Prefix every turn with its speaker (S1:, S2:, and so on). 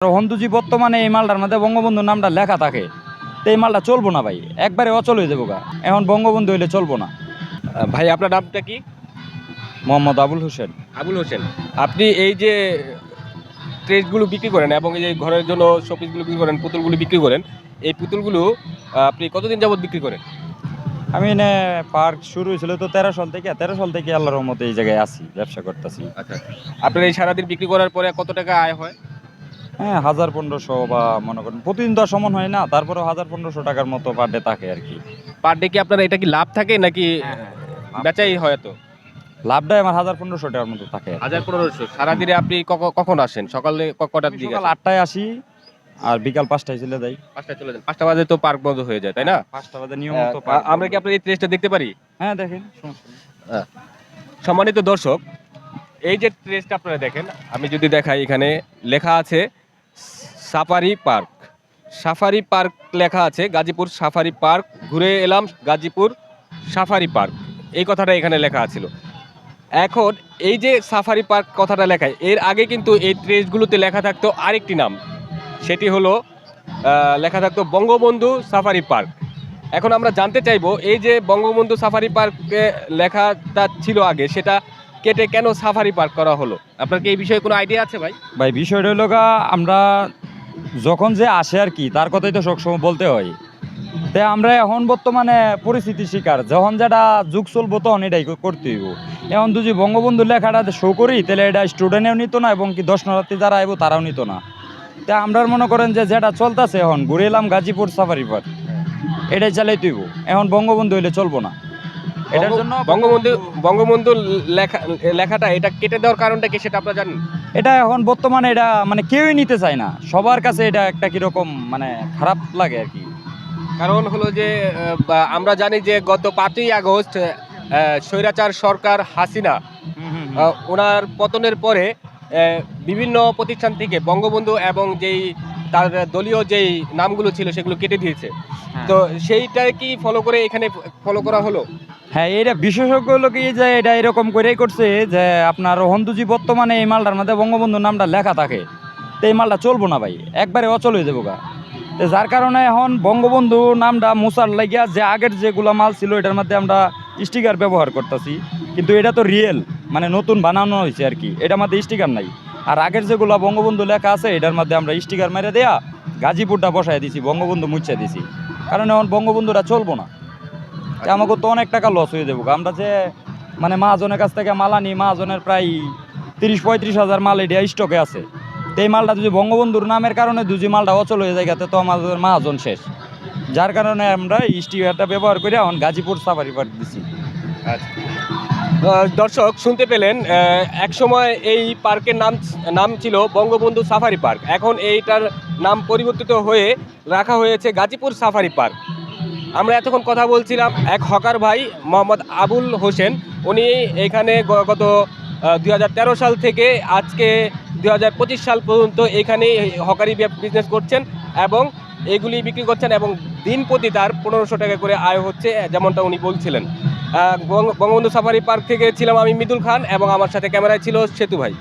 S1: হন্দুজি বর্তমানে এই মালটার মধ্যে বঙ্গবন্ধুর নামটা লেখা থাকে, তো এই মালটা চলবো না ভাই, একবারে অচল হয়ে যাবো গা। এখন বঙ্গবন্ধু হইলে চলবো না।
S2: ভাই আপনার নামটা কি?
S1: মোহাম্মদ আবুল হোসেন।
S2: আবুল হোসেন। আপনি এই যে ট্রেসগুলো বিক্রি করেন এবং এই যে ঘরের জন্য শোপিসগুলো বিক্রি করেন, পুতুলগুলো বিক্রি করেন, এই পুতুলগুলো আপনি কতদিন যাবত বিক্রি করেন?
S1: আমি এনে পার্ক শুরু হয়েছিল তো 13 সাল থেকে আল্লাহর রহমতে এই জায়গায় আছি, ব্যবসা করতেছি।
S2: আচ্ছা, আপনার এই সারাদিন বিক্রি করার পরে কত টাকা আয় হয়?
S1: হ্যাঁ, 1000-1500 বা মনে করেন প্রতিদিন তো আর সমান হয় না, তারপরে 1000-1500 টাকার মতো পার ডে থাকে আর কি।
S2: পার ডে কি আপনার এটা কি লাভ থাকে নাকি বেচাই হয়? তো
S1: লাভটাই আমার 1000-1500 টাকার মতো থাকে আর কি।
S2: 1500। সারাদিনে আপনি কখন আসেন? সকালে কটার
S1: আমি
S2: দিকে
S1: সকাল
S2: আসেন?
S1: 8টায় আসি আর বিকাল 5টায় চলে যাই।
S2: 5টায় চলে যান। 5টা বাজে তো পার্ক বন্ধ হয়ে যায়, তাই না?
S1: 5টা বাজে নিয়মিত
S2: আমরা কি আপনার এই ট্রেসটা দেখতে পারি?
S1: হ্যাঁ দেখেন, সমস্যা নেই।
S2: সম্মানিত দর্শক, এই যে ট্রেসটা আপনারা দেখেন, আমি যদি দেখাই, এখানে লেখা আছে সাফারি পার্ক। সাফারি পার্ক লেখা আছে, গাজীপুর সাফারি পার্ক। ঘুরে এলাম গাজীপুর সাফারি পার্ক, এই কথাটা এখানে লেখা আছিল। এখন এই যে সাফারি পার্ক কথাটা লেখায়, এর আগে কিন্তু এই ট্রেসগুলোতে লেখা থাকতো আরেকটি নাম, সেটি হলো লেখা থাকতো বঙ্গবন্ধু সাফারি পার্ক। এখন আমরা জানতে চাইবো, এই যে বঙ্গবন্ধু সাফারি পার্কে লেখাটা ছিল আগে, সেটা কেটে কেন সাফারি পার্ক করা হলো? আপনার কি এই বিষয়ে কোনো আইডিয়া আছে ভাই?
S1: ভাই বিষয়টা হলো গা, আমরা যখন যে আসে আর কি, তার কথাই তো সবসময় বলতে হয়। তাই আমরা এখন বর্তমানে পরিস্থিতির শিকার, যখন যেটা যুগ চলবো তখন এটাই করতে হইব। এখন যদি বঙ্গবন্ধু লেখাটা শো করি, তাহলে এটা স্টুডেন্টেও নিত না এবং কি দর্শনার্থী যারা আইব তারাও নিত না। তাই আমরা মনে করেন যে যেটা চলতেছে, এখন ঘুরে এলাম গাজীপুর সাফারি পার্ক, এটাই চালাই তুইব। এখন বঙ্গবন্ধু হইলে চলবো না, এটার জন্য
S2: বঙ্গবন্ধু বঙ্গবন্ধু লেখাটা এটা কেটে দেওয়ার কারণটা কি, সেটা আপনারা জানেন?
S1: এটা এখন বর্তমানে এটা মানে কেউই নিতে চায় না, সবার কাছে এটা একটা কিরকম মানে খারাপ লাগে আর কি।
S2: কারণ হলো যে আমরা জানি যে গত 5ই আগস্ট স্বৈরাচার সরকার হাসিনা ওনার পতনের পরে বিভিন্ন প্রতিষ্ঠান থেকে বঙ্গবন্ধু এবং যেই তার দলীয় যেই নামগুলো ছিল সেগুলো কেটে দিয়েছে। তো সেইটাই কি ফলো করে এখানে ফলো করা হলো?
S1: হ্যাঁ, এটা বিশেষজ্ঞ হলো কি যে এটা এরকম করেই করছে যে আপনার হন্দুজি বর্তমানে এই মালটার মধ্যে বঙ্গবন্ধুর নামটা লেখা থাকে, তো এই মালটা চলবো না ভাই, একবারে অচল হয়ে যাবো গা। তো যার কারণে এখন বঙ্গবন্ধু নামটা মুছার লাগিয়া যে আগের যেগুলো মাল ছিল এটার মধ্যে আমরা স্টিকার ব্যবহার করতেছি, কিন্তু এটা তো রিয়েল মানে নতুন বানানো হয়েছে আর কি, এটার মধ্যে স্টিকার নাই। আর আগের যেগুলো বঙ্গবন্ধু লেখা আছে এটার মধ্যে আমরা স্টিকার মেরে দেয়া গাজীপুরটা বসাই দিছি, বঙ্গবন্ধু মুছে দিছি, কারণ এখন বঙ্গবন্ধুটা চলবো না। তা আমাকে তো অনেক টাকা লস হয়ে যাবো। আমরা যে মানে মহাজনের কাছ থেকে মাল আনি, মহাজনের প্রায় 30-35 হাজার মাল এটা স্টকে আছে। তো এই মালটা যদি বঙ্গবন্ধুর নামের কারণে যদি মালটা অচল হয়ে যায় তো আমাদের মহাজন শেষ। যার কারণে আমরা এই স্টিকারটা ব্যবহার করে এখন গাজীপুর সাফারি পার্ক দিছি।
S2: দর্শক শুনতে পেলেন, এক সময় এই পার্কের নাম ছিল বঙ্গবন্ধু সাফারি পার্ক। এখন এইটার নাম পরিবর্তিত হয়ে রাখা হয়েছে গাজীপুর সাফারি পার্ক। আমরা এতক্ষণ কথা বলছিলাম এক হকার ভাই মোহাম্মদ আবুল হোসেন। উনি এখানে গত 2013 সাল থেকে আজকে 2025 সাল পর্যন্ত এখানে হকারি বিজনেস করছেন এবং এগুলি বিক্রি করছেন এবং দিন প্রতি তার 1500 টাকা করে আয় হচ্ছে, যেমনটা উনি বলছিলেন। বঙ্গবন্ধু সাফারি পার্ক থেকে ছিলাম আমি মৃদুল খান এবং আমার সাথে ক্যামেরায় ছিল সেতু ভাই।